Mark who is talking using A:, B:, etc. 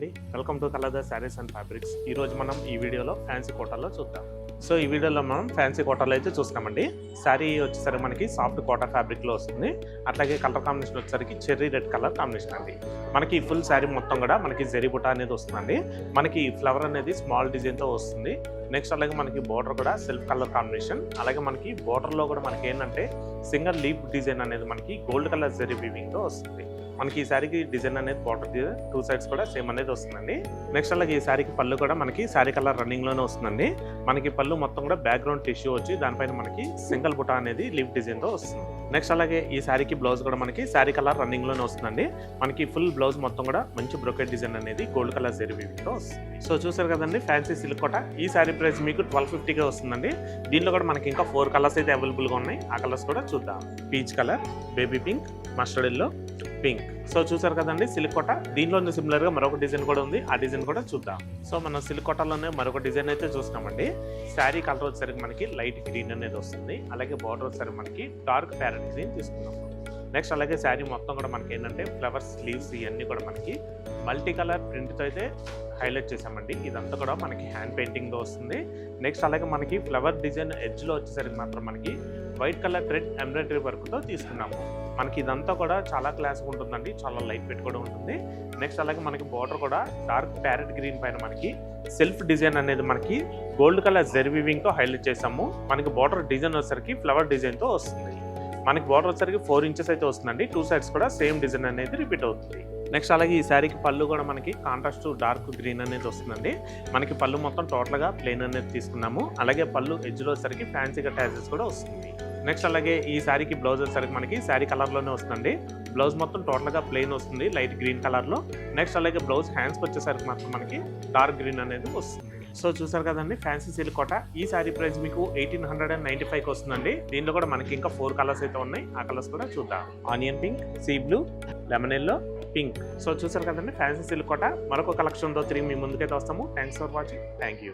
A: అండి, welcome to colours saris and fabrics. ఈరోజు మనం ఈ వీడియోలో ఫ్యాన్సీ కోటాలో చూద్దాం. సో ఈ వీడియోలో మనం ఫ్యాన్సీ కోటాలో అయితే చూస్తామండి. శారీ వచ్చేసరికి మనకి సాఫ్ట్ కోటా ఫ్యాబ్రిక్లో వస్తుంది. అట్లాగే కలర్ కాంబినేషన్ వచ్చేసరికి చెర్రీ రెడ్ కలర్ కాంబినేషన్ అండి. మనకి ఫుల్ శారీ మొత్తం కూడా మనకి జరీ బుటా అనేది వస్తుందండి. మనకి ఫ్లవర్ అనేది స్మాల్ డిజైన్తో వస్తుంది. నెక్స్ట్ అలాగే మనకి బోర్డర్ కూడా సెల్ఫ్ కలర్ కాంబినేషన్. అలాగే మనకి బోర్డర్లో కూడా మనకి ఏంటంటే సింగల్ లీప్ డిజైన్ అనేది మనకి గోల్డ్ కలర్ జరీ వీవింగ్తో వస్తుంది. మనకి ఈ శారీకి డిజైన్ అనేది బార్డర్ డిజైన్ టూ సైడ్స్ కూడా సేమ్ అనేది వస్తుందండి. నెక్స్ట్ అలాగే ఈ శారీకి పళ్ళు కూడా మనకి శారీ కలర్ రన్నింగ్లోనే వస్తుందండి. మనకి పళ్ళు మొత్తం కూడా బ్యాక్గ్రౌండ్ టిష్యూ వచ్చి దానిపైన మనకి సింగిల్ బుటా అనేది లీఫ్ డిజైన్తో వస్తుంది. నెక్స్ట్ అలాగే ఈ శారీకి బ్లౌజ్ కూడా మనకి శారీ కలర్ రన్నింగ్లోనే వస్తుందండి. మనకి ఫుల్ బ్లౌజ్ మొత్తం కూడా మంచి బ్రోకెట్ డిజైన్ అనేది గోల్డ్ కలర్ జరీ వీవింగ్తో వస్తుంది. సో చూసారు కదండి ఫ్యాన్సీ సిల్క్ కోట. ఈ శారీ ప్రైస్ మీకు 1250గా వస్తుందండి. దీనిలో కూడా మనకి ఇంకా 4 కలర్స్ అయితే అవైలబుల్గా ఉన్నాయి. ఆ కలర్స్ కూడా చూద్దాం. Peach colour, baby pink, mustard yellow, pink. So చూసారు కదండి సిల్క్ కోట. దీనిలో సిమిలర్ గా మరొక డిజైన్ కూడా ఉంది. ఆ డిజైన్ కూడా చూద్దాం. సో మనం సిల్క్ కోటలోనే మరొక డిజైన్ అయితే చూస్తామండి. శారీ కలర్ వచ్చేసరికి మనకి లైట్ గ్రీన్ అనేది వస్తుంది. అలాగే బార్డర్ వచ్చేసరికి మనకి డార్క్ ప్యారెట్ గ్రీన్ తీసుకున్నాం. నెక్స్ట్ అలాగే శారీ మొత్తం కూడా మనకి ఏంటంటే ఫ్లవర్స్, లీవ్స్ ఇవన్నీ కూడా మనకి మల్టీ కలర్ ప్రింట్తో అయితే హైలైట్ చేసామండి. ఇదంతా కూడా మనకి హ్యాండ్ పెయింటింగ్లో వస్తుంది. నెక్స్ట్ అలాగే మనకి ఫ్లవర్ డిజైన్ ఎడ్జ్లో వచ్చేసరికి మాత్రం మనకి వైట్ కలర్ థ్రెడ్ ఎంబ్రాయిడరీ వర్క్తో తీసుకున్నాము. మనకి ఇదంతా కూడా చాలా క్లాస్గా ఉంటుందండి. చాలా లైట్ వెయిట్ కూడా ఉంటుంది. నెక్స్ట్ అలాగే మనకి బార్డర్ కూడా డార్క్ ప్యారెట్ గ్రీన్ పైన మనకి సెల్ఫ్ డిజైన్ అనేది మనకి గోల్డ్ కలర్ జరీ వీవింగ్తో హైలైట్ చేసాము. మనకి బార్డర్ డిజైన్ వచ్చేసరికి ఫ్లవర్ డిజైన్తో వస్తుంది. మనకి బార్డర్ వచ్చేసరికి 4 ఇంచెస్ అయితే వస్తుందండి. 2 సైడ్స్ కూడా సేమ్ డిజైన్ అనేది రిపీట్ అవుతుంది. నెక్స్ట్ అలాగే ఈ శారీకి పళ్ళు కూడా మనకి కాంట్రాస్ట్ డార్క్ గ్రీన్ అనేది వస్తుందండి. మనకి పళ్ళు మొత్తం టోటల్గా ప్లెయిన్ అనేది తీసుకున్నాము. అలాగే పళ్ళు ఎడ్జ్లో వచ్చేసరికి ఫ్యాన్సీగా ట్యాజెస్ కూడా వస్తుంది. నెక్స్ట్ అలాగే ఈ శారీకి బ్లౌజ్ వచ్చేసరికి మనకి శారీ కలర్లోనే వస్తుందండి. బ్లౌజ్ మొత్తం టోటల్గా ప్లెయిన్ వస్తుంది లైట్ గ్రీన్ కలర్లో. నెక్స్ట్ అలాగే బ్లౌజ్ హ్యాండ్స్కి వచ్చేసరికి మాత్రం మనకి డార్క్ గ్రీన్ అనేది వస్తుంది. సో చూసారు కదండి ఫ్యాన్సీ సిల్క్ కోట. ఈ శారీ ప్రైస్ మీకు 1895కి వస్తుందండి. దీనిలో కూడా మనకి ఇంకా 4 కలర్స్ అయితే ఉన్నాయి. ఆ కలర్స్ కూడా చూద్దాం. Onion pink, sea blue, lemon yellow, pink. So చూసారు కదండి ఫ్యాన్సీ సిల్క్ కోట. మరొక కలెక్షన్తో తిరిగి మీ ముందుకైతే వస్తాము. Thanks for watching. Thank you.